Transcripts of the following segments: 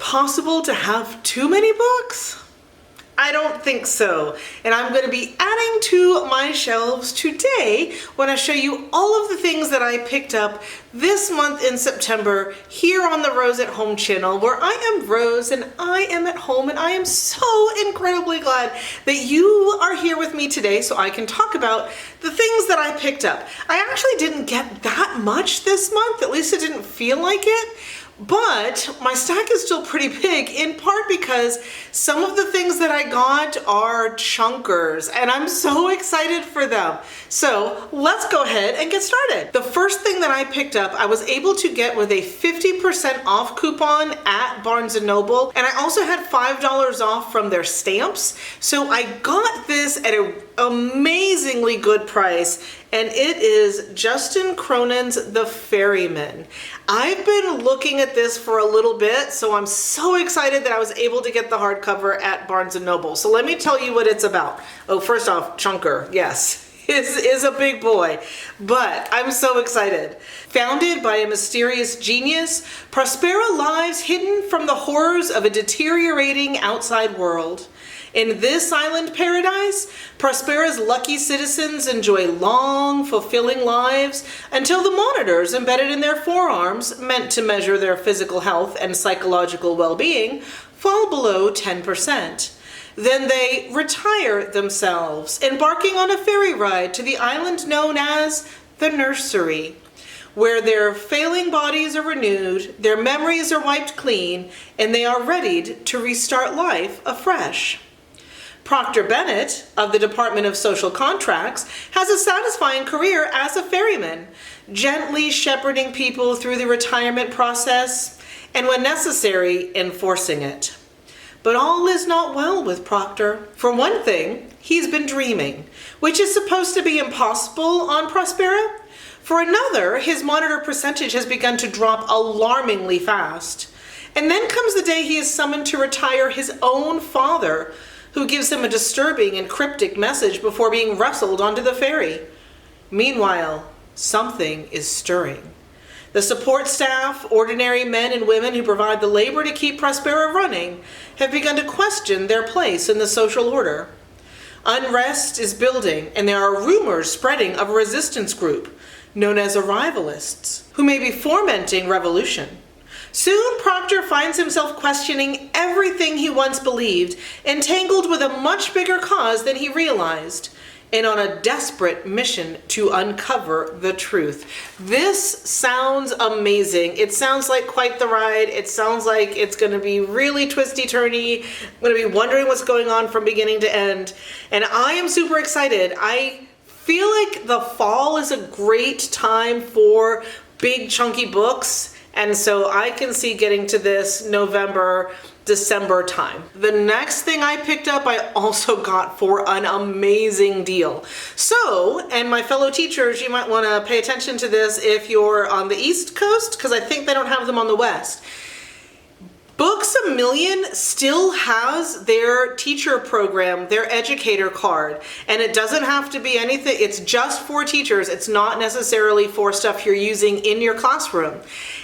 possible to have too many books? I don't think so. And I'm going to be adding to my shelves today when I show you all of the things that I picked up this month in September here on the Rose at Home channel, where I am Rose and I am at home, and I am so incredibly glad that you are here with me today so I can talk about the things that I picked up. I actually didn't get that much this month, at least it didn't feel like it. But my stack is still pretty big, in part because some of the things that I got are chunkers, and I'm so excited for them. So let's go ahead and get started. The first thing that I picked up, I was able to get with a 50% off coupon at Barnes & Noble, and I also had $5 off from their stamps. So I got this at an amazingly good price, and it is Justin Cronin's The Ferryman. I've been looking at this for a little bit, so I'm so excited that I was able to get the hardcover at Barnes & Noble. So let me tell you what it's about. Oh, first off, chunker, yes. Is a big boy, but I'm so excited. Founded by a mysterious genius, Prospera lies hidden from the horrors of a deteriorating outside world. In this island paradise, Prospera's lucky citizens enjoy long, fulfilling lives until the monitors embedded in their forearms, meant to measure their physical health and psychological well-being, fall below 10%. Then they retire themselves, embarking on a ferry ride to the island known as the Nursery, where their failing bodies are renewed, their memories are wiped clean, and they are readied to restart life afresh. Proctor Bennett of the Department of Social Contracts has a satisfying career as a ferryman, gently shepherding people through the retirement process and, when necessary, enforcing it. But all is not well with Proctor. For one thing, he's been dreaming, which is supposed to be impossible on Prospera. For another, his monitor percentage has begun to drop alarmingly fast. And then comes the day he is summoned to retire his own father, who gives him a disturbing and cryptic message before being wrestled onto the ferry. Meanwhile, something is stirring. The support staff, ordinary men and women who provide the labor to keep Prospera running, have begun to question their place in the social order. Unrest is building, and there are rumors spreading of a resistance group, known as arrivalists, who may be fomenting revolution. Soon, Proctor finds himself questioning everything he once believed, entangled with a much bigger cause than he realized, and on a desperate mission to uncover the truth. This sounds amazing. It sounds like quite the ride. It sounds like it's going to be really twisty-turny. I'm going to be wondering what's going on from beginning to end. And I am super excited. I feel like the fall is a great time for big chunky books. And so I can see getting to this November, December time. The next thing I picked up, I also got for an amazing deal. So, and my fellow teachers, you might want to pay attention to this if you're on the East Coast, because I think they don't have them on the West. Books A Million still has their teacher program, their educator card, and it doesn't have to be anything, it's just for teachers. It's not necessarily for stuff you're using in your classroom.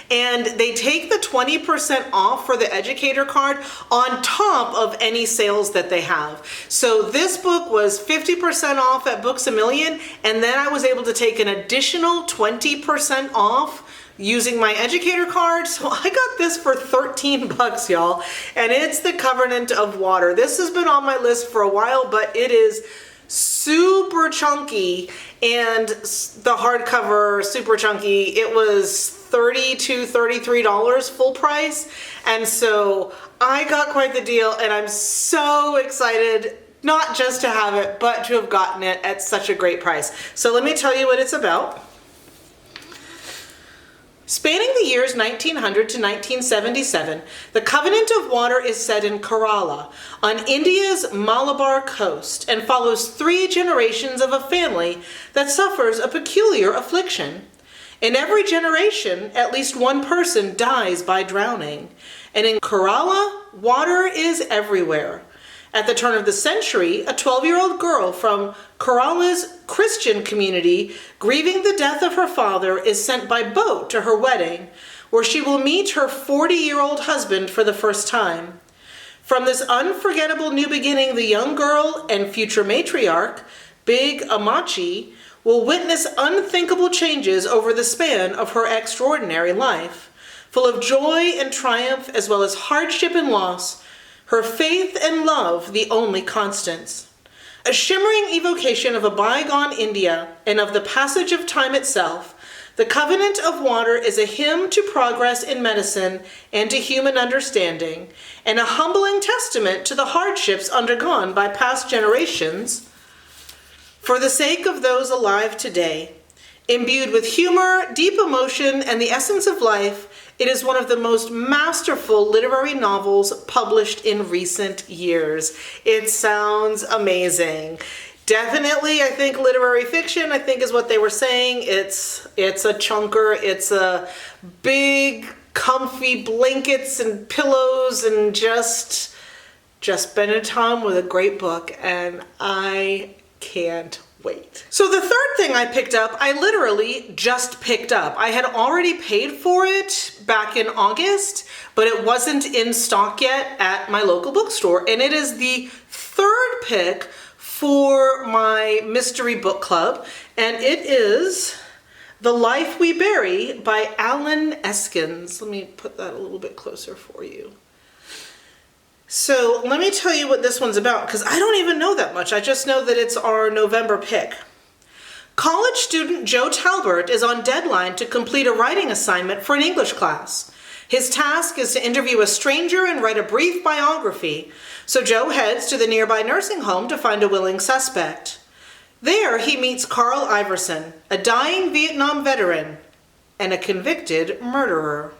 And they take the 20% off for the educator card on top of any sales that they have. So this book was 50% off at Books A Million, and then I was able to take an additional 20% off using my educator card. So I got this for 13 bucks, y'all, and it's The Covenant of Water. This has been on my list for a while, but it is super chunky, and the hardcover super chunky. It was $30 to $33 full price, and so I got quite the deal, and I'm so excited not just to have it, but to have gotten it at such a great price. So let me tell you what it's about. Spanning the years 1900 to 1977, The Covenant of Water is set in Kerala, on India's Malabar coast, and follows 3 generations of a family that suffers a peculiar affliction. In every generation, at least one person dies by drowning, and in Kerala, water is everywhere. At the turn of the century, a 12-year-old girl from Kerala's Christian community, grieving the death of her father, is sent by boat to her wedding, where she will meet her 40-year-old husband for the first time. From this unforgettable new beginning, the young girl and future matriarch, Big Amachi, will witness unthinkable changes over the span of her extraordinary life. Full of joy and triumph as well as hardship and loss, her faith and love the only constants. A shimmering evocation of a bygone India and of the passage of time itself, The Covenant of Water is a hymn to progress in medicine and to human understanding, and a humbling testament to the hardships undergone by past generations for the sake of those alive today. Imbued with humor, deep emotion, and the essence of life, it is one of the most masterful literary novels published in recent years. It sounds amazing. Definitely, I think literary fiction, I think is what they were saying. It's a chunker. It's a big, comfy blankets and pillows and just spending time with a great book, and I can't wait. So the third thing I picked up, I literally just picked up. I had already paid for it back in August, but it wasn't in stock yet at my local bookstore, and it is the third pick for my mystery book club, and it is The Life We Bury by Alan Eskens. Let me put that a little bit closer for you. So let me tell you what this one's about, because I don't even know that much. I just know that it's our November pick. College student Joe Talbert is on deadline to complete a writing assignment for an English class. His task is to interview a stranger and write a brief biography, so Joe heads to the nearby nursing home to find a willing suspect. There he meets Carl Iverson, a dying Vietnam veteran and a convicted murderer.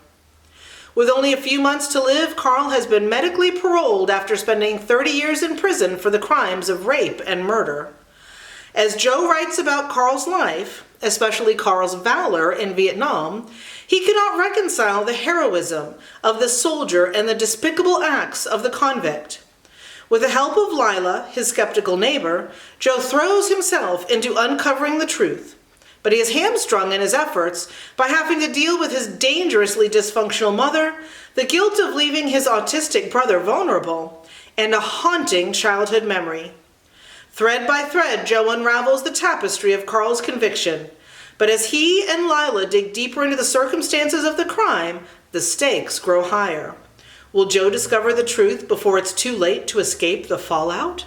With only a few months to live, Carl has been medically paroled after spending 30 years in prison for the crimes of rape and murder. As Joe writes about Carl's life, especially Carl's valor in Vietnam, he cannot reconcile the heroism of the soldier and the despicable acts of the convict. With the help of Lila, his skeptical neighbor, Joe throws himself into uncovering the truth, but he is hamstrung in his efforts by having to deal with his dangerously dysfunctional mother, the guilt of leaving his autistic brother vulnerable, and a haunting childhood memory. Thread by thread, Joe unravels the tapestry of Carl's conviction, but as he and Lila dig deeper into the circumstances of the crime, the stakes grow higher. Will Joe discover the truth before it's too late to escape the fallout?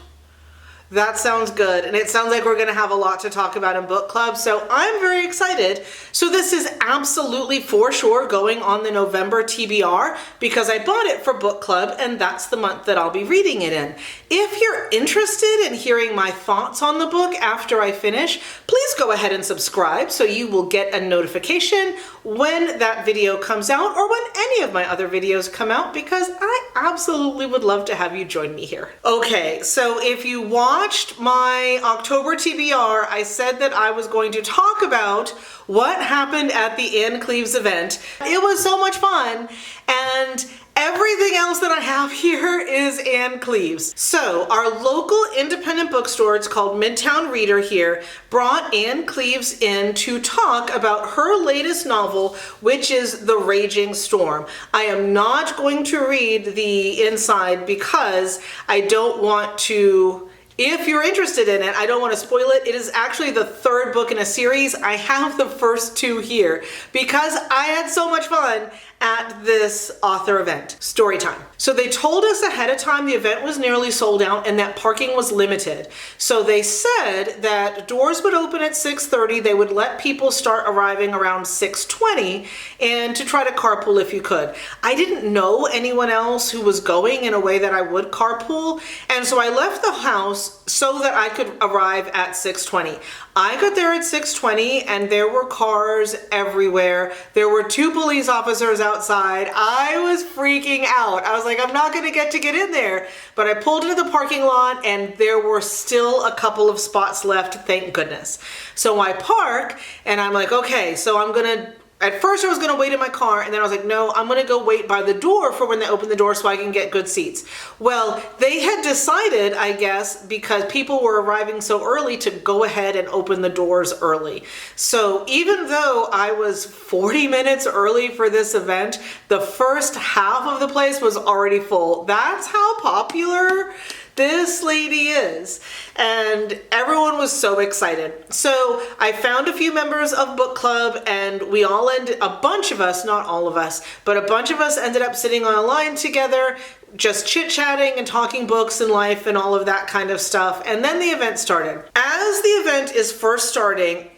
That sounds good, and it sounds like we're going to have a lot to talk about in book club, so I'm very excited. So this is absolutely for sure going on the November TBR because I bought it for book club, and that's the month that I'll be reading it in. If you're interested in hearing my thoughts on the book after I finish, please go ahead and subscribe so you will get a notification when that video comes out or when any of my other videos come out, because I absolutely would love to have you join me here. Okay, so if you watched my October TBR, I said that I was going to talk about what happened at the Ann Cleeves event. It was so much fun, and everything else that I have here is Ann Cleeves. So our local independent bookstore, it's called Midtown Reader here, brought Ann Cleeves in to talk about her latest novel, which is The Raging Storm. I am not going to read the inside because I don't want to. If you're interested in it, I don't want to spoil it. It is actually the third book in a series. I have the first two here because I had so much fun at this author event. Story time. So they told us ahead of time the event was nearly sold out and that parking was limited. So they said that doors would open at 6:30. They would let people start arriving around 6:20 and to try to carpool if you could. I didn't know anyone else who was going in a way that I would carpool, and so I left the house so that I could arrive at 6:20. I got there at 6:20 and there were cars everywhere. There were 2 police officers outside. I was freaking out. I was like, I'm not gonna get in there. But I pulled into the parking lot and there were still a couple of spots left, thank goodness. So I park and I'm like, okay, so I'm gonna at first I was going to wait in my car, and then I was like, no, I'm going to go wait by the door for when they open the door so I can get good seats. Well, they had decided, I guess, because people were arriving so early, to go ahead and open the doors early. So even though I was 40 minutes early for this event, the first half of the place was already full. That's how popular this lady is, and everyone was so excited. So I found a few members of book club, and we all a bunch of us, not all of us, but a bunch of us ended up sitting on a line together, just chit-chatting and talking books and life and all of that kind of stuff. And then the event started. As the event is first starting,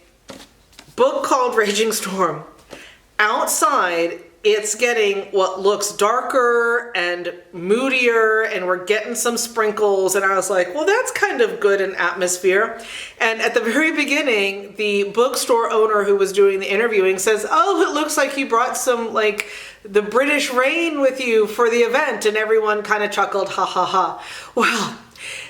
book called Raging Storm. Outside, it's getting what looks darker and moodier, and we're getting some sprinkles, and I was like, well, that's kind of good in atmosphere. And at the very beginning, the bookstore owner who was doing the interviewing says, oh, it looks like you brought some, like, the British rain with you for the event, and everyone kind of chuckled, ha ha ha. Well,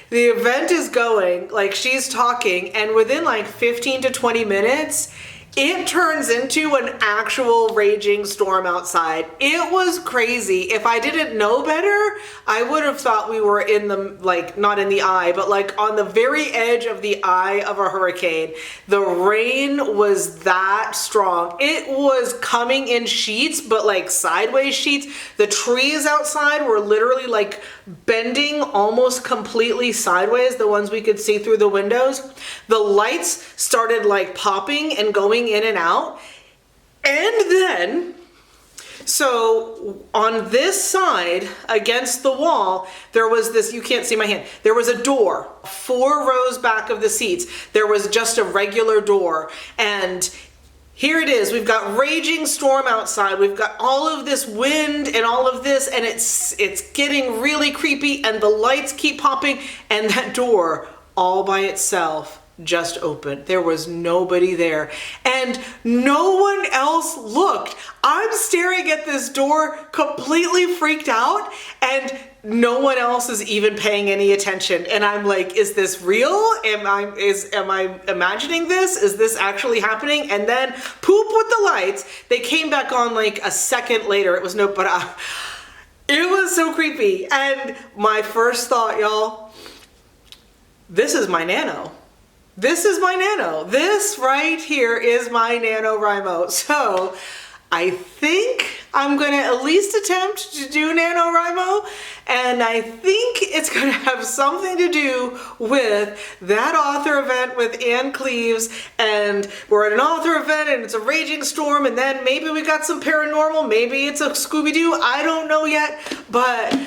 the event is going, like, she's talking, and within like 15 to 20 minutes, it turns into an actual raging storm outside. It was crazy. If I didn't know better, I would have thought we were in the, like, not in the eye, but like on the very edge of the eye of a hurricane. The rain was that strong. It was coming in sheets, but like sideways sheets. The trees outside were literally like bending almost completely sideways, the ones we could see through the windows. The lights started like popping and going in and out. And then, so on this side against the wall, there was this, you can't see my hand, there was a door 4 rows back of the seats. There was just a regular door, and here it is. We've got raging storm outside. We've got all of this wind and all of this, and it's getting really creepy, and the lights keep popping, and that door all by itself just opened. There was nobody there, and no one else looked. I'm staring at this door completely freaked out, and no one else is even paying any attention. And I'm like, is this real? Am I imagining this? Is this actually happening? And then poop with the lights. They came back on like a second later. It was it was so creepy. And my first thought, y'all, this is my Nano. This is my Nano. This right here is my NaNoWriMo. So I think I'm going to at least attempt to do NaNoWriMo, and I think it's going to have something to do with that author event with Ann Cleeves, and we're at an author event and it's a raging storm, and then maybe we got some paranormal, maybe it's a Scooby-Doo, I don't know yet, but...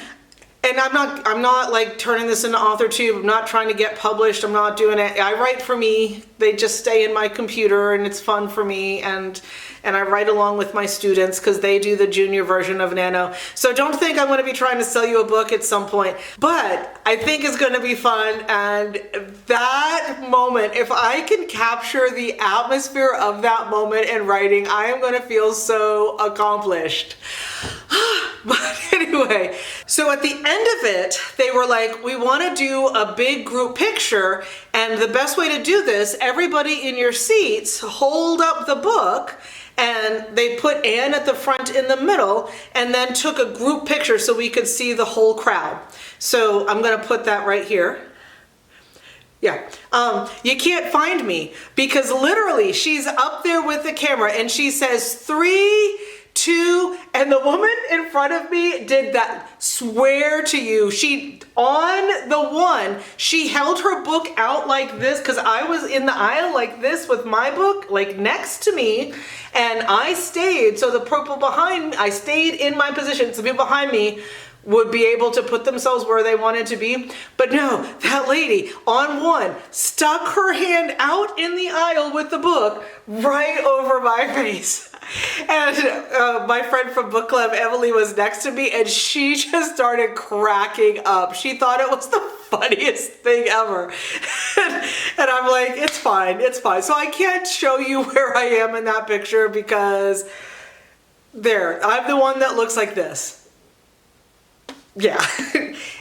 And I'm not like turning this into AuthorTube. I'm not trying to get published. I'm not doing it. I write for me. They just stay in my computer, and it's fun for me. And I write along with my students because they do the junior version of Nano. So don't think I'm going to be trying to sell you a book at some point. But I think it's going to be fun. And that moment, if I can capture the atmosphere of that moment in writing, I am going to feel so accomplished. But anyway, so at the end of it, they were like, we want to do a big group picture, and the best way to do this, everybody in your seats hold up the book, and they put Anne at the front in the middle, and then took a group picture so we could see the whole crowd. So I'm going to put that right here. Yeah, you can't find me, because literally she's up there with the camera, and she says 3, 2, and the woman in front of me did that. Swear to you, she, on the one, she held her book out like this, because I was in the aisle like this with my book like next to me, and I stayed, so the people behind me, I stayed in my position, so the people behind me would be able to put themselves where they wanted to be. But no, that lady on one stuck her hand out in the aisle with the book right over my face. And my friend from book club, Emily, was next to me, and she just started cracking up. She thought it was the funniest thing ever. And I'm like, it's fine, it's fine. So I can't show you where I am in that picture, because there, I'm the one that looks like this. Yeah.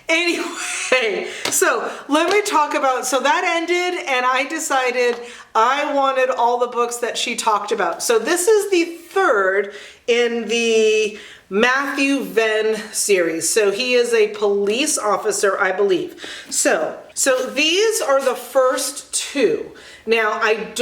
Anyway, so let me talk about, so that ended and I decided I wanted all the books that she talked about. So this is the third in the Matthew Venn series. So he is a police officer, I believe. So these are the first two. Now, I'm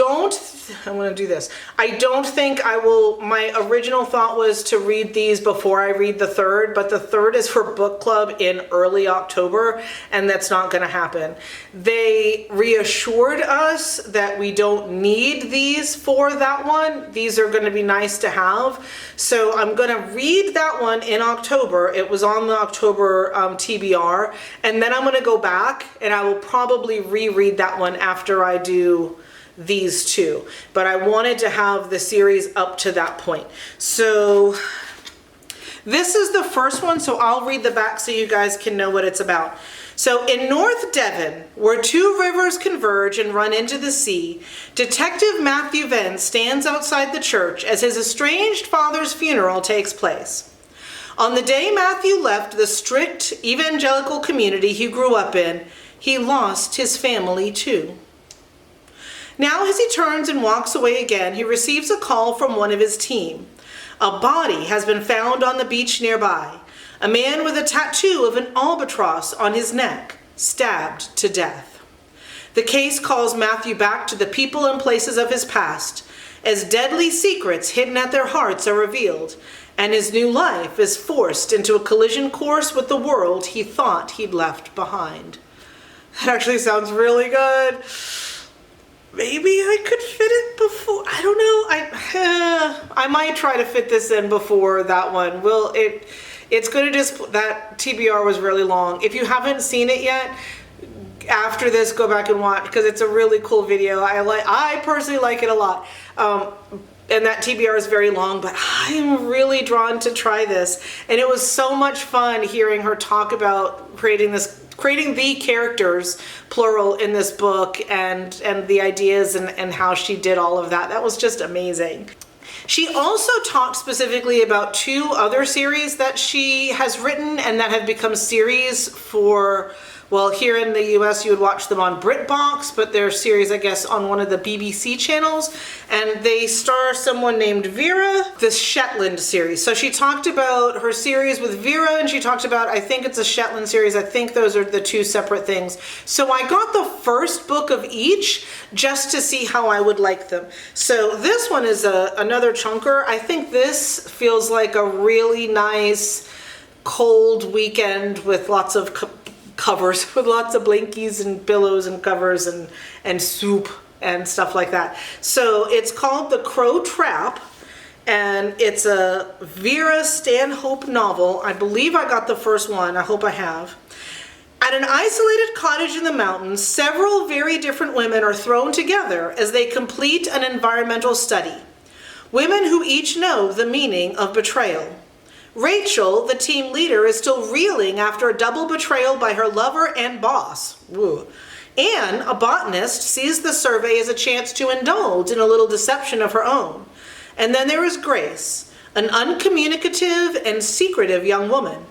going to do this. I don't think I will, my original thought was to read these before I read the third, but the third is for book club in early October, and that's not going to happen. They reassured us that we don't need these for that one. These are going to be nice to have. So I'm going to read that one in October. It was on the October TBR, and then I'm going to go back and I will probably reread that one after I do these two, but I wanted to have the series up to that point. So this is the first one, so I'll read the back so you guys can know what it's about. So in North Devon, where two rivers converge and run into the sea, Detective Matthew Venn stands outside the church as his estranged father's funeral takes place. On the day Matthew left the strict evangelical community he grew up in, he lost his family too. Now, as he turns and walks away again, he receives a call from one of his team. A body has been found on the beach nearby. A man with a tattoo of an albatross on his neck, stabbed to death. The case calls Matthew back to the people and places of his past, as deadly secrets hidden at their hearts are revealed, and his new life is forced into a collision course with the world he thought he'd left behind. That actually sounds really good. Maybe I could fit it before, I don't know. I might try to fit this in before that one. It's gonna just, that TBR was really long. If you haven't seen it yet, after this, go back and watch, because it's a really cool video. I personally like it a lot. And that TBR is very long, but I'm really drawn to try this. And it was so much fun hearing her talk about creating the characters, plural, in this book, and the ideas and how she did all of that. That was just amazing. She also talked specifically about two other series that she has written and that have become series for, well, here in the US you would watch them on BritBox, but they're series, I guess, on one of the BBC channels, and they star someone named Vera, the Shetland series. So she talked about her series with Vera, and she talked about, I think it's a Shetland series, I think those are the two separate things. So I got the first book of each just to see how I would like them. So this one is another chunker. I think this feels like a really nice cold weekend with lots of covers, with lots of blankies and pillows and covers and soup and stuff like that. So it's called The Crow Trap, and it's a Vera Stanhope novel. I believe I got the first one. I hope I have. At an isolated cottage in the mountains, several very different women are thrown together as they complete an environmental study. Women who each know the meaning of betrayal. Rachel, the team leader, is still reeling after a double betrayal by her lover and boss. Woo. Anne, a botanist, sees the survey as a chance to indulge in a little deception of her own. And then there is Grace, an uncommunicative and secretive young woman.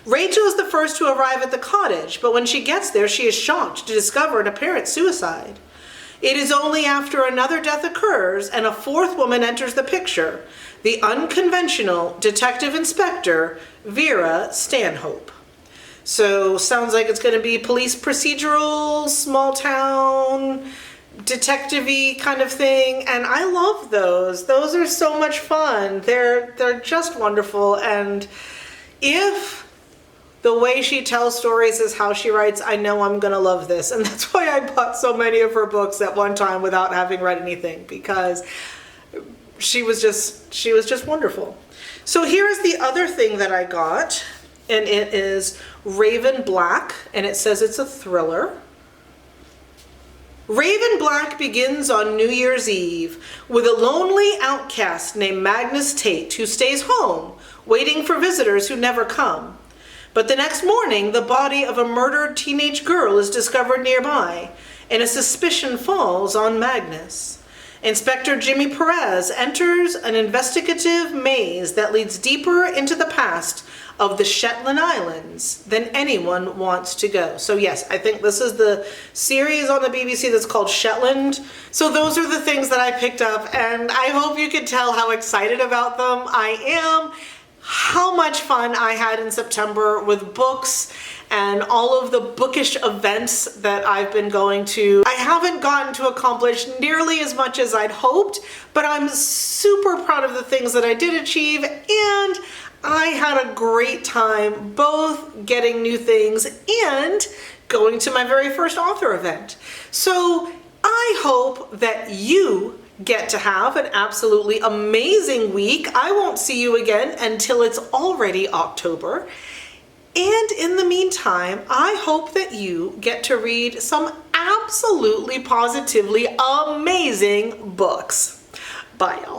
Rachel is the first to arrive at the cottage, but when she gets there, she is shocked to discover an apparent suicide. It is only after another death occurs and a fourth woman enters the picture, the unconventional detective inspector, Vera Stanhope. So sounds like it's going to be police procedural, small town, detective-y kind of thing, and I love those. Those are so much fun. They're just wonderful, and if the way she tells stories is how she writes, I know I'm gonna love this, and that's why I bought so many of her books at one time without having read anything, because she was just wonderful. So here is the other thing that I got, and it is Raven Black, and it says it's a thriller. Raven Black begins on New Year's Eve with a lonely outcast named Magnus Tate who stays home, waiting for visitors who never come. But the next morning, the body of a murdered teenage girl is discovered nearby, and a suspicion falls on Magnus. Inspector Jimmy Perez enters an investigative maze that leads deeper into the past of the Shetland Islands than anyone wants to go. So yes, I think this is the series on the BBC that's called Shetland. So those are the things that I picked up, and I hope you can tell how excited about them I am, how much fun I had in September with books and all of the bookish events that I've been going to. I haven't gotten to accomplish nearly as much as I'd hoped, but I'm super proud of the things that I did achieve, and I had a great time both getting new things and going to my very first author event. So I hope that you get to have an absolutely amazing week. I won't see you again until it's already October. And in the meantime, I hope that you get to read some absolutely positively amazing books. Bye, y'all.